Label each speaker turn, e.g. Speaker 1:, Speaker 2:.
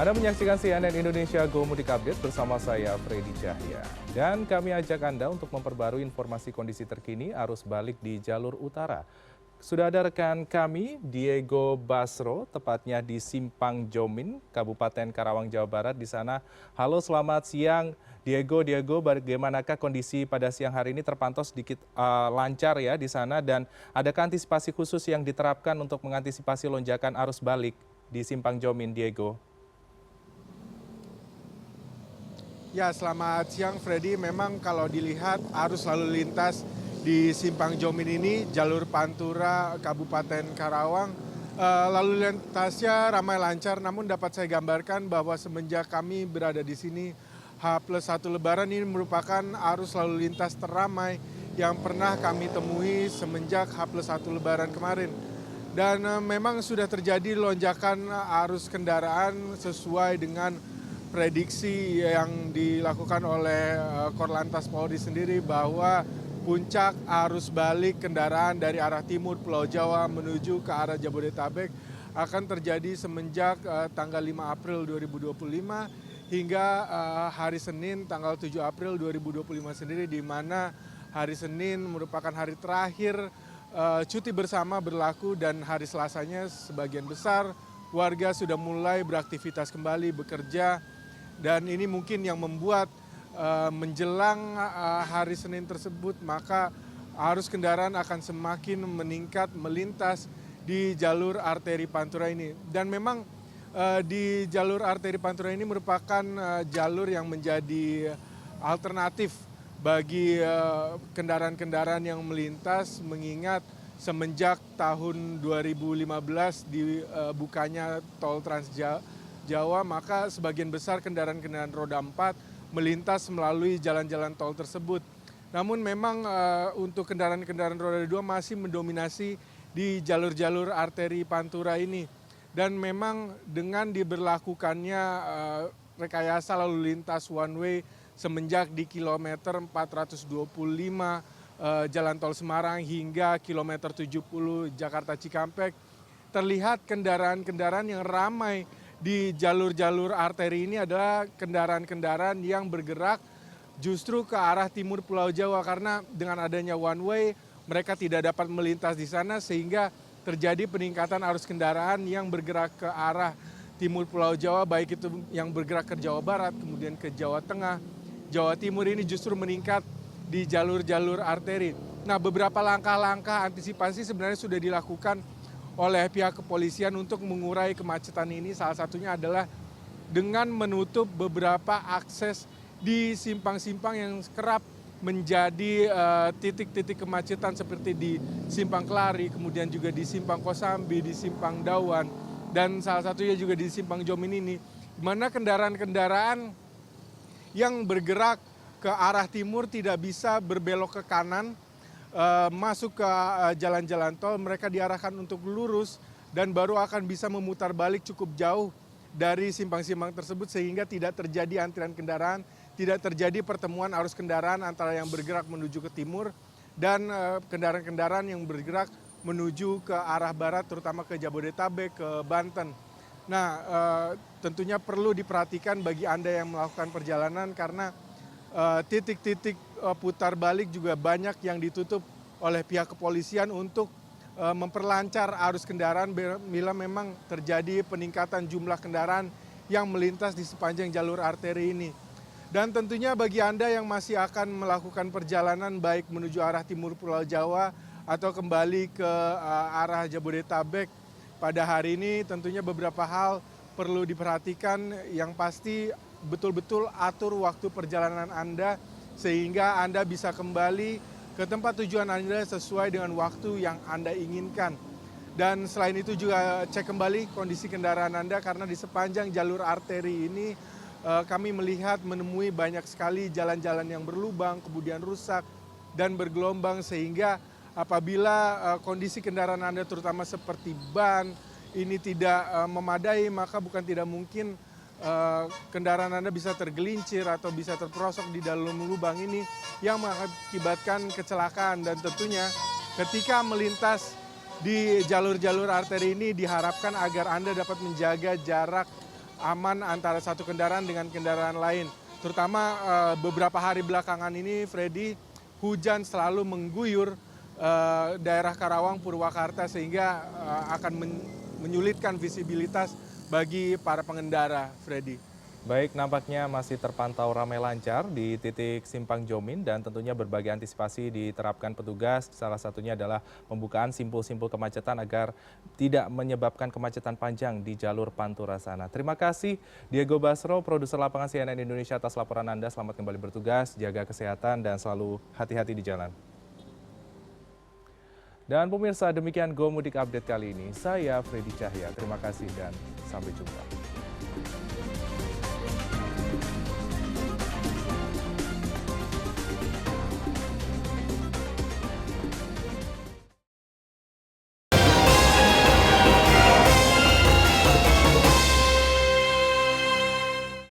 Speaker 1: Anda menyaksikan CNN Indonesia Go Mudik Update bersama saya, Freddy Cahya. Dan kami ajak Anda untuk memperbarui informasi kondisi terkini arus balik di jalur utara. Sudah ada rekan kami, Diego Basro, tepatnya di Simpang Jomin, Kabupaten Karawang, Jawa Barat di sana. Halo, selamat siang. Diego, bagaimanakah kondisi pada siang hari ini? Terpantau sedikit lancar ya di sana, dan adakah antisipasi khusus yang diterapkan untuk mengantisipasi lonjakan arus balik di Simpang Jomin, Diego?
Speaker 2: Ya, selamat siang Freddy. Memang kalau dilihat arus lalu lintas di Simpang Jomin ini, jalur Pantura Kabupaten Karawang, lalu lintasnya ramai lancar. Namun dapat saya gambarkan bahwa semenjak kami berada di sini, H+1 Lebaran ini merupakan arus lalu lintas teramai yang pernah kami temui semenjak H+1 Lebaran kemarin. Dan memang sudah terjadi lonjakan arus kendaraan sesuai dengan prediksi yang dilakukan oleh Korlantas Polri sendiri bahwa puncak arus balik kendaraan dari arah timur Pulau Jawa menuju ke arah Jabodetabek akan terjadi semenjak tanggal 5 April 2025 hingga hari Senin tanggal 7 April 2025 sendiri, di mana hari Senin merupakan hari terakhir cuti bersama berlaku, dan hari Selasanya sebagian besar warga sudah mulai beraktivitas kembali, bekerja. Dan ini mungkin yang membuat menjelang hari Senin tersebut, maka arus kendaraan akan semakin meningkat melintas di jalur arteri Pantura ini. Dan memang di jalur arteri Pantura ini merupakan jalur yang menjadi alternatif bagi kendaraan-kendaraan yang melintas, mengingat semenjak tahun 2015 dibukanya tol Trans Jawa, maka sebagian besar kendaraan-kendaraan roda 4 melintas melalui jalan-jalan tol tersebut. Namun memang untuk kendaraan-kendaraan roda 2 masih mendominasi di jalur-jalur arteri Pantura ini. Dan memang dengan diberlakukannya rekayasa lalu lintas one way semenjak di kilometer 425 Jalan Tol Semarang hingga kilometer 70 Jakarta Cikampek, terlihat kendaraan-kendaraan yang ramai di jalur-jalur arteri ini adalah kendaraan-kendaraan yang bergerak justru ke arah timur Pulau Jawa, karena dengan adanya one way mereka tidak dapat melintas di sana, sehingga terjadi peningkatan arus kendaraan yang bergerak ke arah timur Pulau Jawa, baik itu yang bergerak ke Jawa Barat, kemudian ke Jawa Tengah, Jawa Timur, ini justru meningkat di jalur-jalur arteri. Nah, beberapa langkah-langkah antisipasi sebenarnya sudah dilakukan oleh pihak kepolisian untuk mengurai kemacetan ini. Salah satunya adalah dengan menutup beberapa akses di simpang-simpang yang kerap menjadi titik-titik kemacetan, seperti di Simpang Kelari, kemudian juga di Simpang Kosambi, di Simpang Dawan, dan salah satunya juga di Simpang Jomin ini, di mana kendaraan-kendaraan yang bergerak ke arah timur tidak bisa berbelok ke kanan, masuk ke jalan-jalan tol. Mereka diarahkan untuk lurus dan baru akan bisa memutar balik cukup jauh dari simpang-simpang tersebut, sehingga tidak terjadi antrian kendaraan, tidak terjadi pertemuan arus kendaraan antara yang bergerak menuju ke timur dan kendaraan-kendaraan yang bergerak menuju ke arah barat, terutama ke Jabodetabek, ke Banten. Nah, tentunya perlu diperhatikan bagi Anda yang melakukan perjalanan, karena titik-titik putar balik juga banyak yang ditutup oleh pihak kepolisian untuk memperlancar arus kendaraan bila memang terjadi peningkatan jumlah kendaraan yang melintas di sepanjang jalur arteri ini. Dan tentunya bagi Anda yang masih akan melakukan perjalanan baik menuju arah timur Pulau Jawa atau kembali ke arah Jabodetabek pada hari ini, tentunya beberapa hal perlu diperhatikan. Yang pasti betul-betul atur waktu perjalanan Anda sehingga Anda bisa kembali ke tempat tujuan Anda sesuai dengan waktu yang Anda inginkan. Dan selain itu juga cek kembali kondisi kendaraan Anda, karena di sepanjang jalur arteri ini kami melihat menemui banyak sekali jalan-jalan yang berlubang, kemudian rusak dan bergelombang, sehingga apabila kondisi kendaraan Anda terutama seperti ban ini tidak memadai, maka bukan tidak mungkin kendaraan Anda bisa tergelincir atau bisa terperosok di dalam lubang ini yang mengakibatkan kecelakaan. Dan tentunya ketika melintas di jalur-jalur arteri ini diharapkan agar Anda dapat menjaga jarak aman antara satu kendaraan dengan kendaraan lain. Terutama beberapa hari belakangan ini, Freddy, hujan selalu mengguyur daerah Karawang, Purwakarta, sehingga akan menyulitkan visibilitas bagi para pengendara, Freddy.
Speaker 1: Baik, nampaknya masih terpantau ramai lancar di titik Simpang Jomin dan tentunya berbagai antisipasi diterapkan petugas. Salah satunya adalah pembukaan simpul-simpul kemacetan agar tidak menyebabkan kemacetan panjang di jalur Pantura sana. Terima kasih Diego Basro, produser lapangan CNN Indonesia atas laporan Anda. Selamat kembali bertugas, jaga kesehatan dan selalu hati-hati di jalan. Dan pemirsa, demikian Go Mudik Update kali ini. Saya Freddy Cahya, terima kasih dan sampai jumpa.